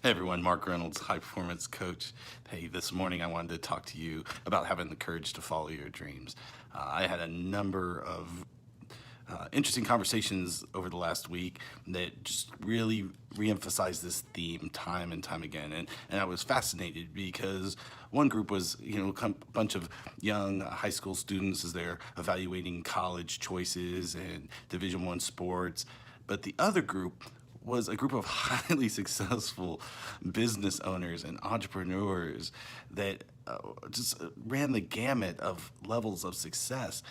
Hey everyone, Mark Reynolds, high performance coach. Hey, this morning I wanted to talk to you about having the courage to follow your dreams. I had a number of interesting conversations over the last week that just really reemphasized this theme time and time again. And I was fascinated because one group was, a bunch of young high school students as they're evaluating college choices and Division I sports. But the other group was a group of highly successful business owners and entrepreneurs that just ran the gamut of levels of success.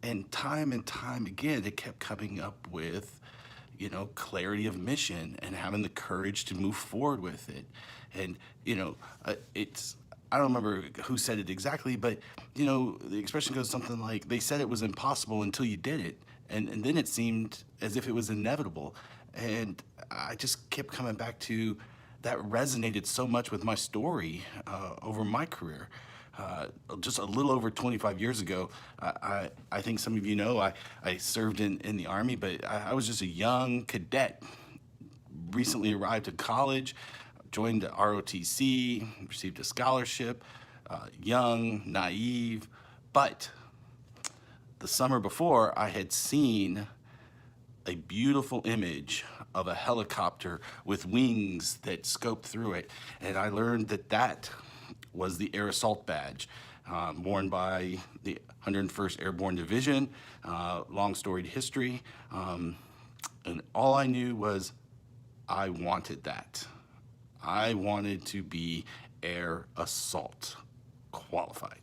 And time again, it kept coming up with, clarity of mission and having the courage to move forward with it. And, I don't remember who said it exactly, but, the expression goes something like, they said it was impossible until you did it. And then it seemed as if it was inevitable. And I just kept coming back to that resonated so much with my story over my career. Just a little over 25 years ago, I think some of you know, I served in the Army, but I was just a young cadet, recently arrived at college, joined the ROTC, received a scholarship, young, naive, but the summer before, I had seen a beautiful image of a helicopter with wings that scoped through it. And I learned that that was the Air Assault Badge, worn by the 101st Airborne Division, long storied history. And all I knew was I wanted that. I wanted to be Air Assault qualified.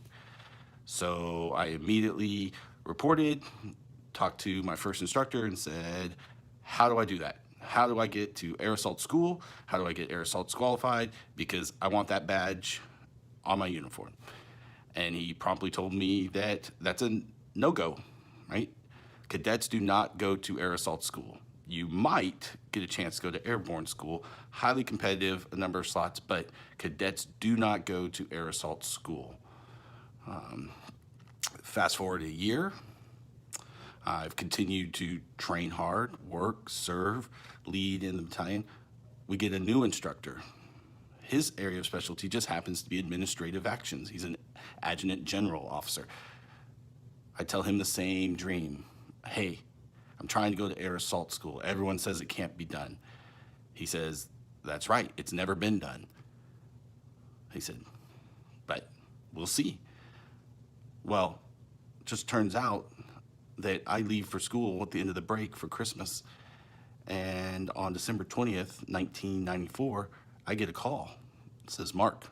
So I immediately reported, talked to my first instructor and said, how do I do that? How do I get to Air Assault School? How do I get Air Assault qualified? Because I want that badge on my uniform. And he promptly told me that that's a no-go, right? Cadets do not go to Air Assault School. You might get a chance to go to Airborne School, highly competitive, a number of slots, but cadets do not go to Air Assault School. Fast forward a year, I've continued to train hard, work, serve, lead in the battalion. We get a new instructor. His area of specialty just happens to be administrative actions. He's an adjutant general officer. I tell him the same dream. Hey, I'm trying to go to Air Assault School. Everyone says it can't be done. He says, that's right, it's never been done. He said, but we'll see. Well, it just turns out that I leave for school at the end of the break for Christmas. And on December 20th, 1994, I get a call. It says, Mark,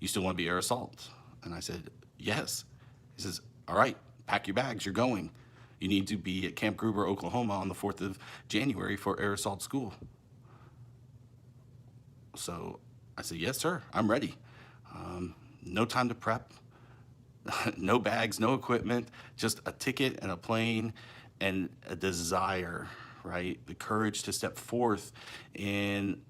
you still want to be Air Assault? And I said, yes. He says, all right, pack your bags, you're going. You need to be at Camp Gruber, Oklahoma on the 4th of January for Air Assault School. So I said, yes, sir, I'm ready. No time to prep. No bags, no equipment, just a ticket and a plane and a desire, right? The courage to step forth in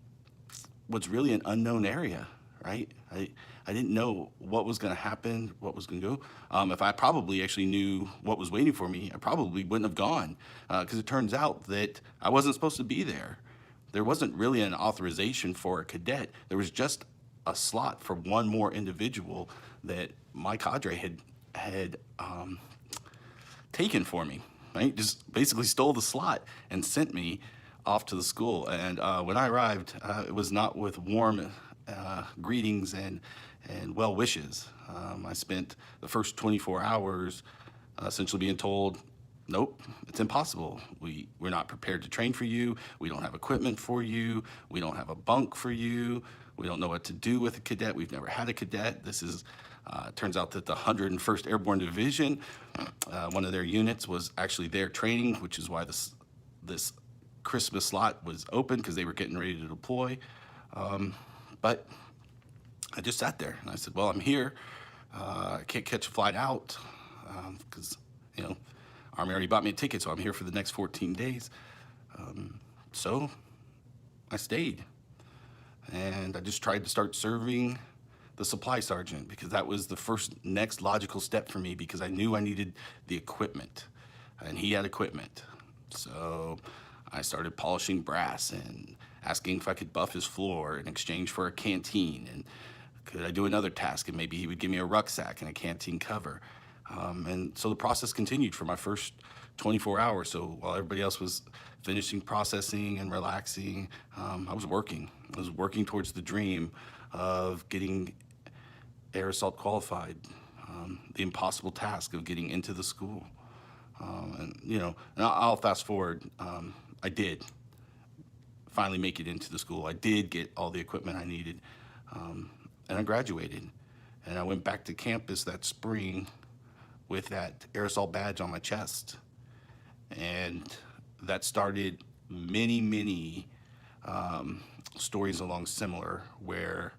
what's really an unknown area, right? I didn't know what was going to happen, what was going to go. If I probably actually knew what was waiting for me, I probably wouldn't have gone because it turns out that I wasn't supposed to be there. There wasn't really an authorization for a cadet. There was just a slot for one more individual that my cadre had taken for me, right? Just basically stole the slot and sent me off to the school. And when I arrived, it was not with warm greetings and well wishes. I spent the first 24 hours essentially being told, nope, it's impossible. We're not prepared to train for you. We don't have equipment for you. We don't have a bunk for you. We don't know what to do with a cadet. We've never had a cadet. This is, turns out that the 101st Airborne Division, one of their units was actually there training, which is why this Christmas slot was open because they were getting ready to deploy. But I just sat there and I said, well, I'm here. I can't catch a flight out because, Army already bought me a ticket, so I'm here for the next 14 days. So I stayed. And I just tried to start serving the supply sergeant because that was the first next logical step for me because I knew I needed the equipment and he had equipment. So I started polishing brass and asking if I could buff his floor in exchange for a canteen, and could I do another task, and maybe he would give me a rucksack and a canteen cover. And so the process continued for my first 24 hours. So while everybody else was finishing processing and relaxing, I was working. I was working towards the dream of getting air assault qualified, the impossible task of getting into the school. And I'll fast forward. I did finally make it into the school. I did get all the equipment I needed, and I graduated. And I went back to campus that spring with that air assault badge on my chest. And that started many stories along similar, where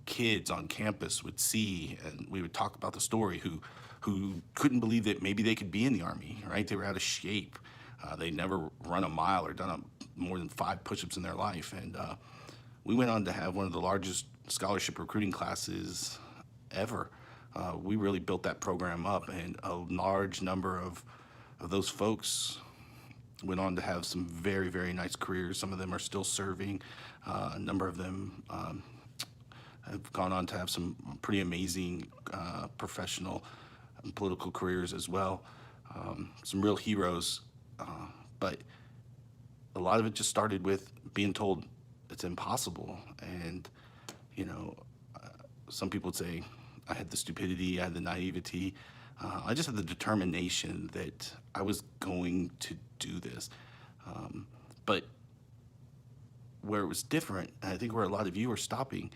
kids on campus would see, and we would talk about the story, who couldn't believe that maybe they could be in the Army, right? They were out of shape. They'd never run a mile or done more than 5 push-ups in their life. And we went on to have one of the largest scholarship recruiting classes ever. We really built that program up, and a large number of those folks went on to have some very nice careers. Some of them are still serving. A number of them have gone on to have some pretty amazing professional and political careers as well. Some real heroes, but a lot of it just started with being told it's impossible. And some people would say I had the stupidity, I had the naivety. I just had the determination that I was going to do this. But where it was different, and I think where a lot of you are stopping,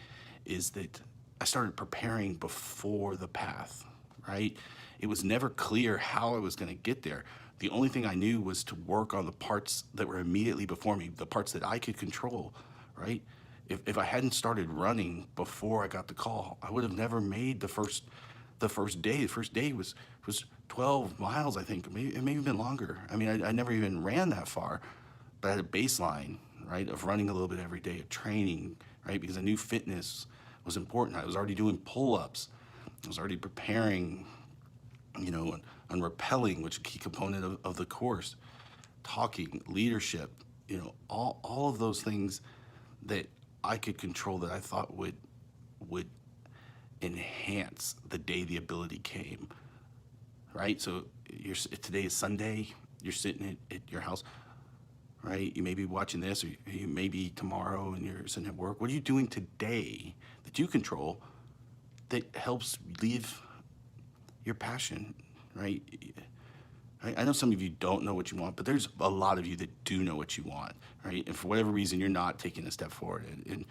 is that I started preparing before the path, right? It was never clear how I was going to get there. The only thing I knew was to work on the parts that were immediately before me, the parts that I could control, right? If I hadn't started running before I got the call, I would have never made the first day. The first day was 12 miles, I think. It may have been longer. I mean, I never even ran that far, but I had a baseline, right, of running a little bit every day, of training, right, because I knew fitness was important. I was already doing pull-ups. I was already preparing, on rappelling, which is a key component of the course, talking, leadership, all of those things that I could control, that I thought would enhance the day the ability came, right? So today is Sunday, you're sitting at your house, right? You may be watching this, or you may be tomorrow and you're sitting at work. What are you doing today that you control that helps live your passion, right? I know some of you don't know what you want, but there's a lot of you that do know what you want, right? And for whatever reason, you're not taking a step forward. And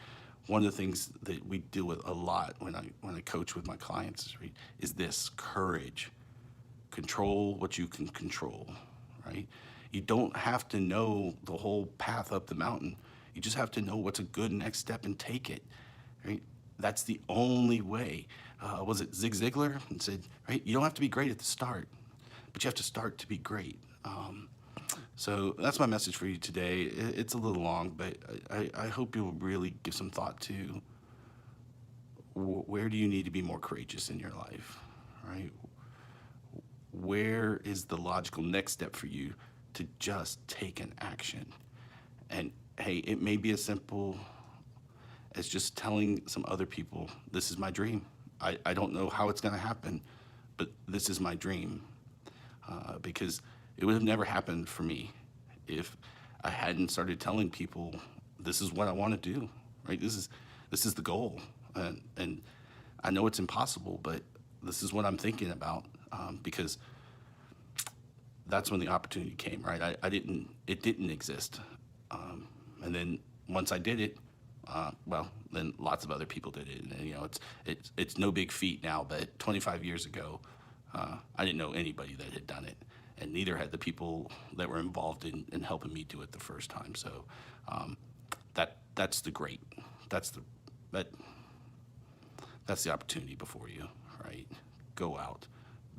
one of the things that we deal with a lot when I coach with my clients, right, is this: courage. Control what you can control, right? You don't have to know the whole path up the mountain. You just have to know what's a good next step and take it, right? That's the only way. Was it Zig Ziglar? And said, right, you don't have to be great at the start, but you have to start to be great. So that's my message for you today. It's a little long, but I hope you'll really give some thought to where do you need to be more courageous in your life, right? Where is the logical next step for you to just take an action? And hey, it may be as simple as just telling some other people, this is my dream. I don't know how it's going to happen, but this is my dream. Because it would have never happened for me if I hadn't started telling people, this is what I want to do, right? This is the goal. And I know it's impossible, but this is what I'm thinking about, because that's when the opportunity came, right? It didn't exist. And then once I did it, then lots of other people did it. And, it's no big feat now, but 25 years ago, I didn't know anybody that had done it, and neither had the people that were involved in helping me do it the first time. So that's the opportunity before you, right? Go out,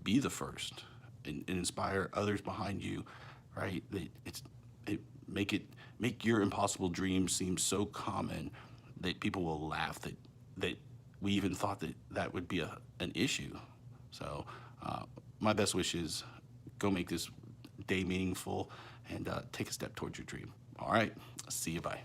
be the first, and inspire others behind you, right? Make your impossible dreams seem so common that people will laugh that we even thought that would be an issue. So my best wish is go make this day meaningful and take a step towards your dream. All right, see you, bye.